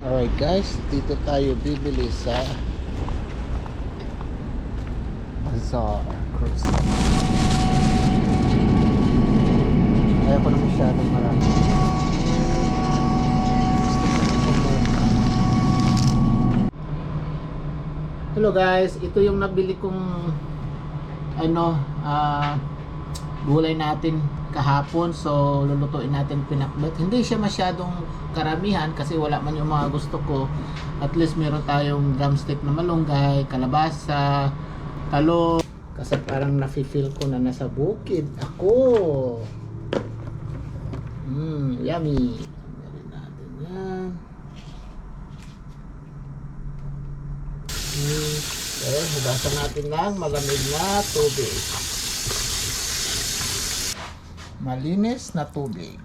Alright guys, dito tayo bibili sa Bazaar Cruise. Ayaw ko na masyadong marami. Hello guys, ito yung nabili kong gulay natin kahapon. So lulutuin natin pinakbet. Hindi siya masyadong karamihan kasi wala man yung mga gusto ko. At least meron tayong drumstick na malunggay, kalabasa, talong. Kasi parang nafe-feel ko na nasa bukid ako. Yummy. Tanggalin natin yan. Okay, hugasan natin ng malamig na tubig. Malinis na tubig.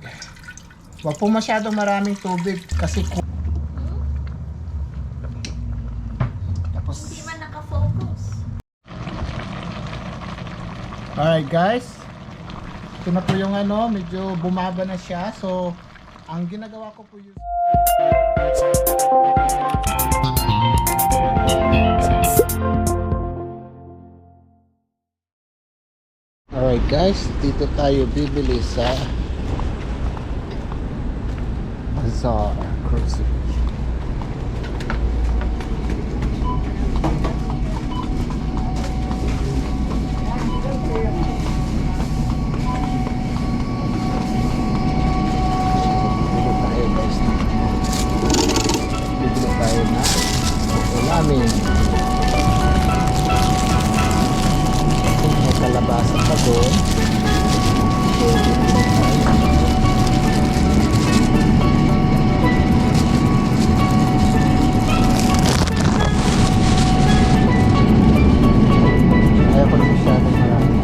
Huwag po masyadong maraming tubig kasi tapos Hindi man nakafocus. alright guys, ito na po yung medyo bumaba na siya. So ang ginagawa ko po yung alright guys, dito tayo bibili sa Bazaar Cruise. Bibili tayo na ulamin. May kalabasa pa doon. So, bibili tayo. Ayaw ko na masyadong marami.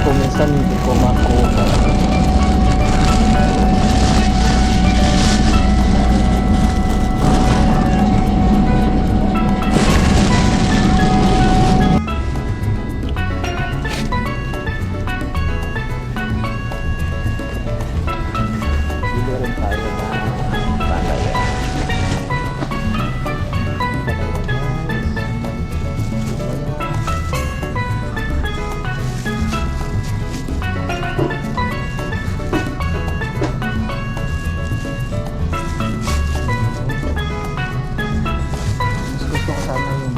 Minsan hindi ko makuha. Bili rin tayo na palaya. Gusto ko sana yung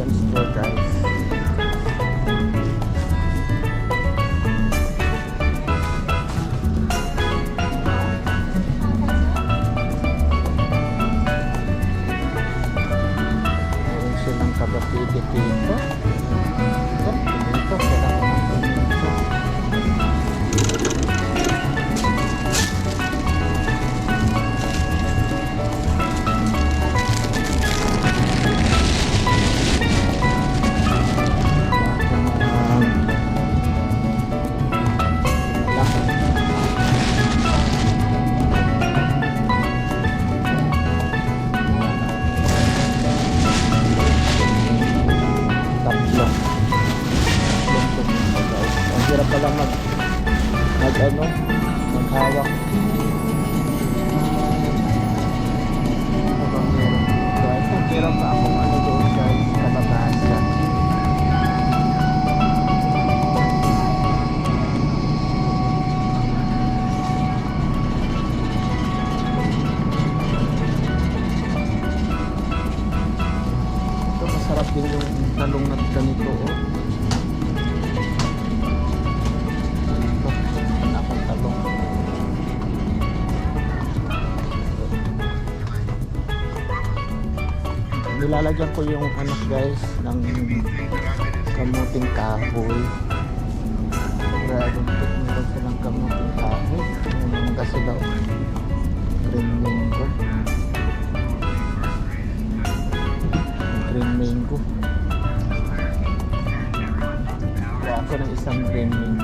American store, guys. Meron silang kabapide dito. Dito, kailangan natin dito. Hirap pala maghawak. Guys, hirap pa akong doon, guys, kalabasa. Ito masarap din yung talong na ganito, oh. Nilalagyan ko yung guys ng kamuting kahoy. Grabe, meron silang kamuting kahoy. Meron ka sila green mango. Green mango. Kuha ako ng isang green mango.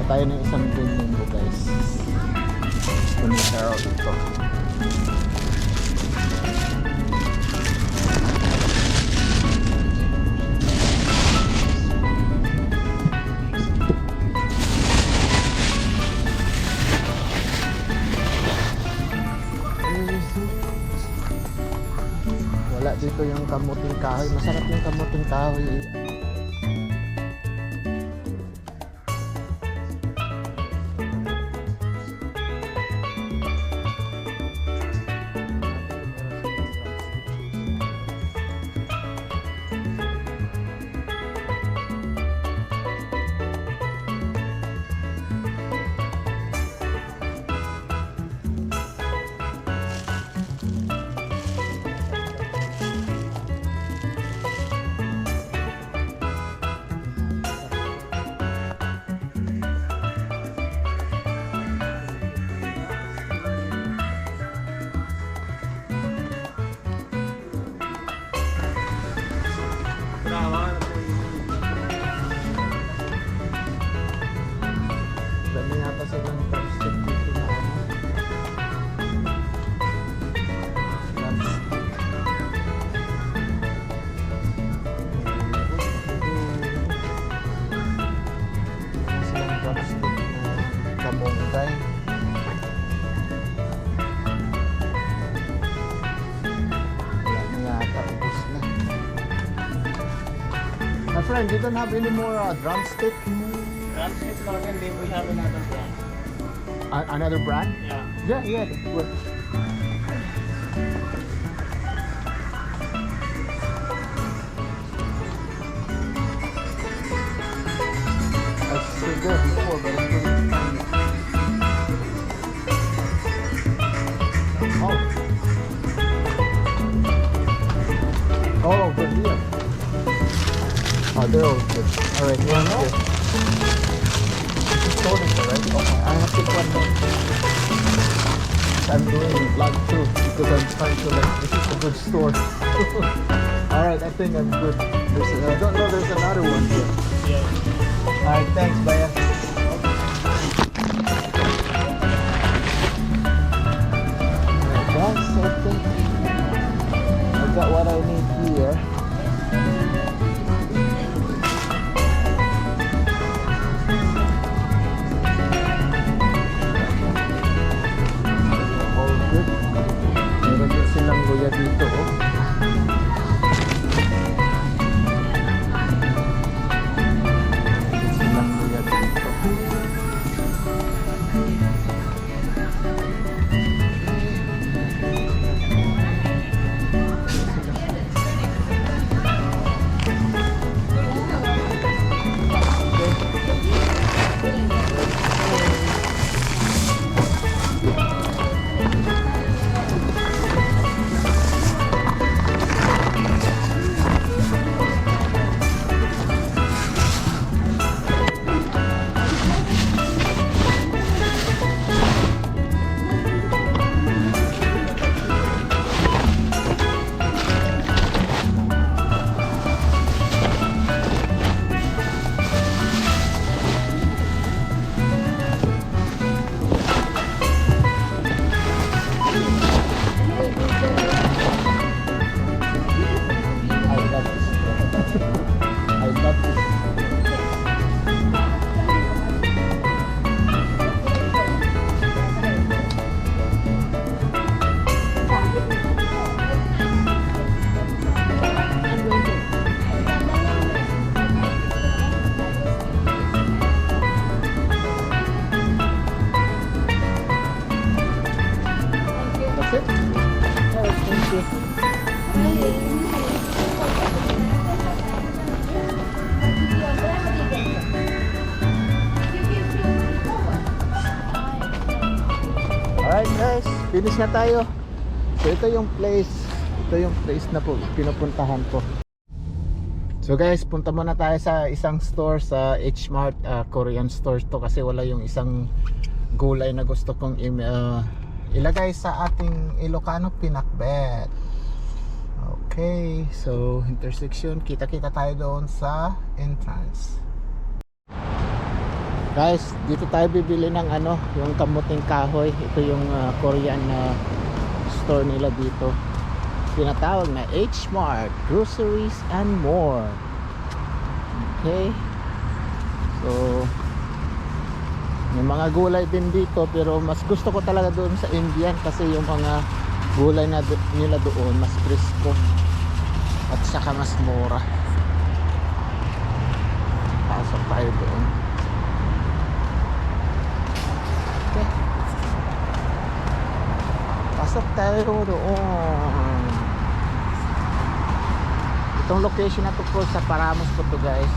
Patayin ng isang green mango, guys. Punita ito. Wala dito yung kamuting kahoy. Masarap yung kamuting kahoy. Dami yata silang drumstick dito na silang drumstick na kamonggay. Wala na yata, ubos na. My friend, you don't have any more drumstick? Drumstick Logan, then we have another brand. Another brand? Yeah. Yeah. Good. I said there before, but I couldn't find it. Oh, good deal. Oh, they're all good. All right, one more. Furniture, right? Okay, I have to pick one more. I'm doing vlog too because I'm trying to this is a good store. Alright, I think I'm good. I don't know, there's another one here. Yeah. Alright, thanks, Baya. Alright, guys, I think I got what I need here. Silang luya dito, oh. Silang luya dito. Finish na tayo. So ito yung place. Ito yung place na po pinupuntahan ko. So guys, punta muna tayo sa isang store sa H-Mart, Korean store to kasi wala yung isang gulay na gusto kong ilagay sa ating Ilocano pinakbet. Okay, so intersection, kita-kita tayo doon sa entrance. Guys, dito tayo bibili ng yung kamuting kahoy. Ito yung Korean store nila dito. Tinatawag na H-Mart, groceries and more. Okay. So may mga gulay din dito, pero mas gusto ko talaga doon sa Indian kasi yung mga gulay na nila doon mas presko at saka mas mura. Pasok tayo doon. Okay. Pasok tayo doon. Itong location na to po sa Paramos po to guys.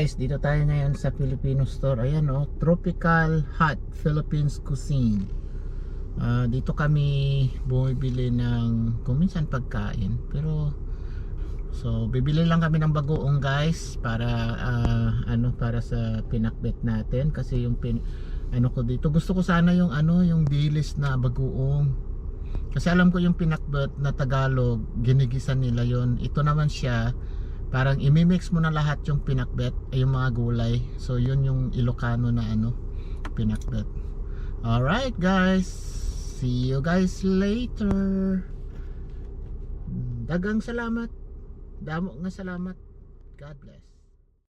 guys, dito tayo ngayon sa Filipino store. Ayan oh, Tropical Hot Philippines Cuisine. Dito kami bumibili ng kuminsan pagkain. Pero so bibili lang kami ng bagoong guys para para sa pinakbet natin kasi yung ko dito gusto ko sana yung yung dilis na bagoong. Kasi alam ko yung pinakbet na Tagalog, ginigisan nila yon. Ito naman siya parang imimix mo na lahat yung pinakbet ay yung mga gulay. So yun yung Ilocano na pinakbet. Alright guys, see you guys later. Dagang salamat, damo nga salamat. God bless.